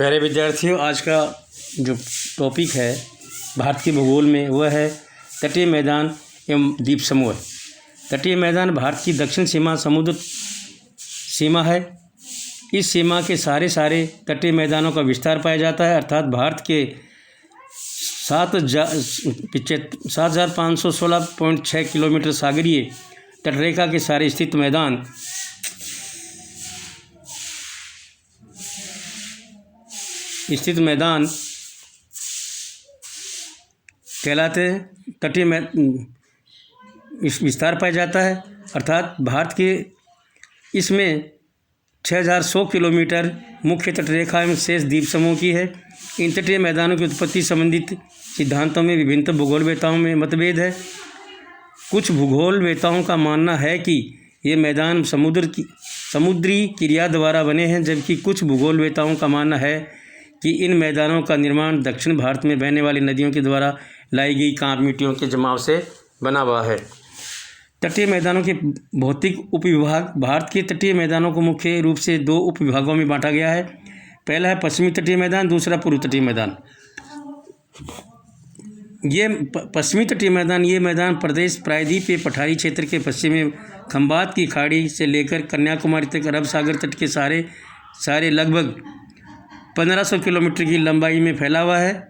प्यारे विद्यार्थियों, आज का जो टॉपिक है भारत के भूगोल में वह है तटीय मैदान एवं द्वीप समूह। तटीय मैदान भारत की दक्षिण सीमा समुद्र सीमा है। इस सीमा के सारे तटीय मैदानों का विस्तार पाया जाता है, अर्थात भारत के 7,516.6 किलोमीटर सागरीय तटरेखा के सारे स्थित मैदान कहलाते हैं। तटीय विस्तार पाया जाता है, अर्थात भारत के इसमें 6,100 किलोमीटर मुख्य तटरेखा एवं शेष द्वीप समूह की है। इन तटीय मैदानों की उत्पत्ति संबंधित सिद्धांतों में विभिन्न भूगोलवेताओं में मतभेद है। कुछ भूगोलवेताओं का मानना है कि ये मैदान समुद्री क्रिया द्वारा बने हैं, जबकि कुछ भूगोलवेताओं का मानना है कि इन मैदानों का निर्माण दक्षिण भारत में बहने वाली नदियों के द्वारा लाई गई कांप मिट्टियों के जमाव से बना हुआ है। तटीय मैदानों के भौतिक उपविभाग। भारत के तटीय मैदानों को मुख्य रूप से 2 उपविभागों में बांटा गया है। पहला है पश्चिमी तटीय मैदान, दूसरा पूर्व तटीय मैदान। ये पश्चिमी तटीय मैदान प्रदेश प्रायद्वीपीय पठारी क्षेत्र के पश्चिम में खंबात की खाड़ी से लेकर कन्याकुमारी तक अरब सागर तट के सारे लगभग 1500 किलोमीटर की लंबाई में फैला हुआ है।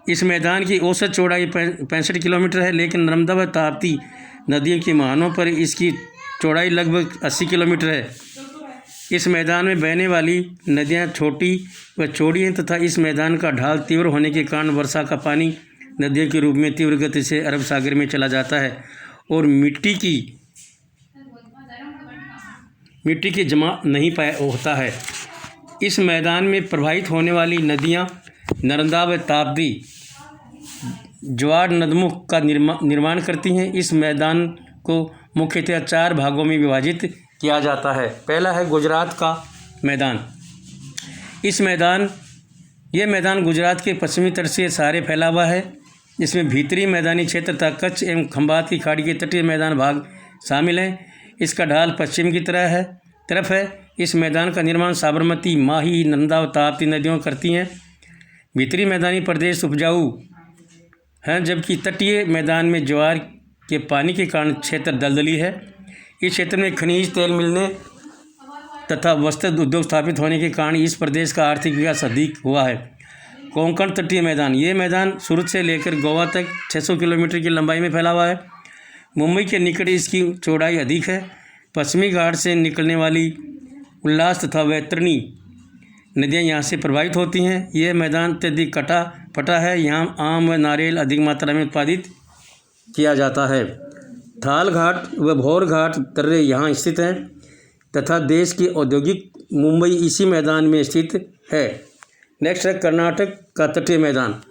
इस मैदान की औसत चौड़ाई 65 किलोमीटर है, लेकिन नर्मदा व ताप्ती नदियों की मुहानों पर इसकी चौड़ाई लगभग 80 किलोमीटर है। इस मैदान में बहने वाली नदियां छोटी व चौड़ी हैं तथा इस मैदान का ढाल तीव्र होने के कारण वर्षा का पानी नदियों के रूप में तीव्र गति से अरब सागर में चला जाता है और मिट्टी की जमा नहीं होता है। इस मैदान में प्रवाहित होने वाली नदियां नर्मदा व ताप्ती ज्वार नदमुख का निर्माण करती हैं। इस मैदान को मुख्यतः 4 भागों में विभाजित किया जाता है। पहला है गुजरात का मैदान। ये मैदान गुजरात के पश्चिमी तट से सारे फैला हुआ है। इसमें भीतरी मैदानी क्षेत्र तथा कच्छ एवं खंबात की खाड़ी के तटीय मैदान भाग शामिल हैं। इसका ढाल पश्चिम की तरफ है। इस मैदान का निर्माण साबरमती, माही, नर्मदा व ताप्ती नदियों करती हैं। भीतरी मैदानी प्रदेश उपजाऊ हैं, जबकि तटीय मैदान में ज्वार के पानी के कारण क्षेत्र दलदली है। इस क्षेत्र में खनिज तेल मिलने तथा वस्त्र उद्योग स्थापित होने के कारण इस प्रदेश का आर्थिक विकास अधिक हुआ है। कोंकण तटीय मैदान। ये मैदान सूरत से लेकर गोवा तक 600 किलोमीटर की लंबाई में फैला हुआ है। मुंबई के निकट इसकी चौड़ाई अधिक है। पश्चिमी घाट से निकलने वाली उल्लास तथा वैतरणी नदियाँ यहाँ से प्रभावित होती हैं। यह मैदान अत्यधिक कटा है। यहाँ आम व नारियल अधिक मात्रा में उत्पादित किया जाता है। थाल घाट व भौर घाट दर्रे यहाँ स्थित हैं तथा देश की औद्योगिक मुंबई इसी मैदान में स्थित है। नेक्स्ट है कर्नाटक का तटीय मैदान।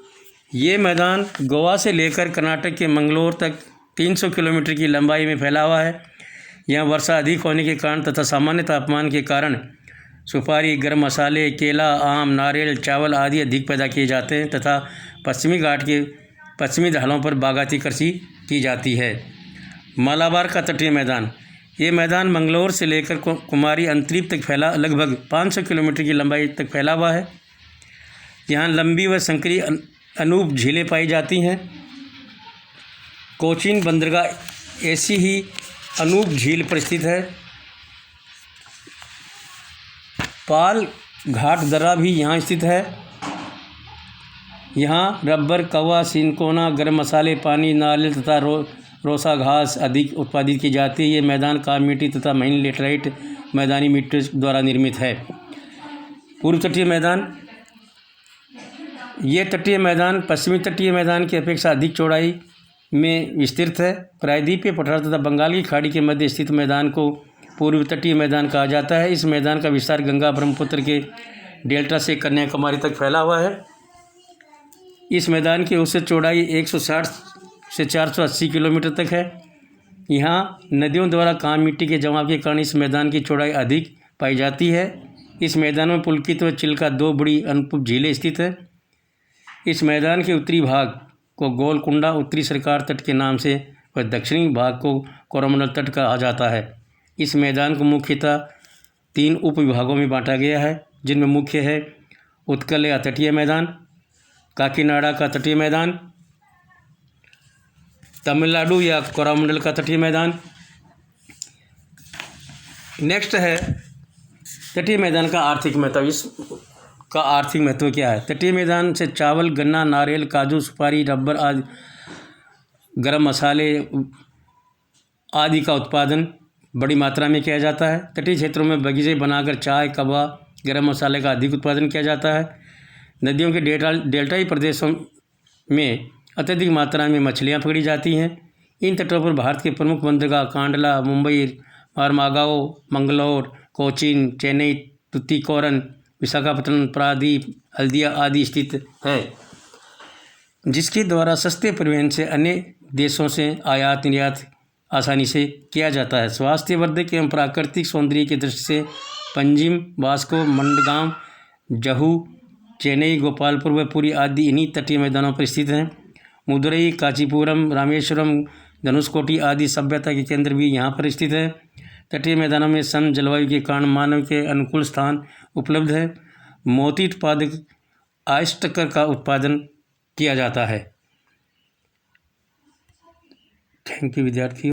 ये मैदान गोवा से लेकर कर्नाटक के मंगलोर तक 300 किलोमीटर की लंबाई में फैला हुआ है। यहाँ वर्षा अधिक होने के कारण तथा सामान्य तापमान के कारण सुपारी, गर्म मसाले, केला, आम, नारियल, चावल आदि अधिक पैदा किए जाते हैं तथा पश्चिमी घाट के पश्चिमी ढालों पर बागायती कृषि की जाती है। मालाबार का तटीय मैदान। ये मैदान मंगलोर से लेकर कुमारी अंतरीप तक फैला लगभग 500 किलोमीटर की लंबाई तक फैला हुआ है। यहाँ लंबी व संकरी अनूप झीलें पाई जाती हैं। कोचीन बंदरगाह ऐसी ही अनूप झील पर स्थित है। पाल घाट दर्रा भी यहाँ स्थित है। यहाँ रबर, कवा, सिनकोना, गर्म मसाले, पानी, नारियल तथा रोसा घास अधिक उत्पादित की जाती है। ये मैदान काली मिट्टी तथा महीन लेटराइट मैदानी मिट्टी द्वारा निर्मित है। पूर्व तटीय मैदान। ये तटीय मैदान पश्चिमी तटीय मैदान की अपेक्षा अधिक चौड़ाई में विस्तृत है। प्रायद्वीपीय पठार तथा बंगाल की खाड़ी के मध्य स्थित मैदान को पूर्व तटीय मैदान कहा जाता है। इस मैदान का विस्तार गंगा ब्रह्मपुत्र के डेल्टा से कन्याकुमारी तक फैला हुआ है। इस मैदान की औसत चौड़ाई 160 से 480 किलोमीटर तक है। यहाँ नदियों द्वारा कांप मिट्टी के जमाव के कारण इस मैदान की चौड़ाई अधिक पाई जाती है। इस मैदान में पुलकित व चिल्का 2 बड़ी अनूप झीलें स्थित है। इस मैदान के उत्तरी भाग को गोलकुंडा उत्तरी सरकार तट के नाम से व दक्षिणी भाग को कोरोमंडल तट कहा जाता है। इस मैदान को मुख्यतः 3 उपविभागों में बांटा गया है, जिनमें मुख्य है उत्कल या तटीय मैदान, काकीनाडा का तटीय मैदान, तमिलनाडु या कोरामंडल का तटीय मैदान। नेक्स्ट है तटीय मैदान का आर्थिक महत्व। इसका आर्थिक महत्व क्या है? तटीय मैदान से चावल, गन्ना, नारियल, काजू, सुपारी, रबर आदि, गरम मसाले आदि का उत्पादन बड़ी मात्रा में किया जाता है। तटीय क्षेत्रों में बगीचे बनाकर चाय, कबा, गरम मसाले का अधिक उत्पादन किया जाता है। नदियों के डेल्टाई प्रदेशों में अत्यधिक मात्रा में मछलियाँ पकड़ी जाती हैं। इन तटों पर भारत के प्रमुख बंदरगाह कांडला, मुंबई, मारमागाओ, मंगलौर, कोचीन, चेन्नई, तुतीकोरन, विशाखापत्तनम, प्रायद्वीप, हल्दिया आदि स्थित है, जिसके द्वारा सस्ते परिवहन से अन्य देशों से आयात निर्यात आसानी से किया जाता है। स्वास्थ्यवर्धक एवं प्राकृतिक सौंदर्य की दृष्टि से पंजिम, वास्को, मंडगांव, जहू, चेन्नई, गोपालपुर व पुरी आदि इन्हीं तटीय मैदानों पर स्थित हैं। मदुरई, कांचीपुरम, रामेश्वरम, धनुषकोटी आदि सभ्यता के केंद्र भी यहाँ पर स्थित है। तटीय मैदानों में सम जलवायु के कारण मानव के अनुकूल स्थान उपलब्ध है। मोती उत्पादक ऑयस्टर का उत्पादन किया जाता है। थैंक यू विद्यार्थियों।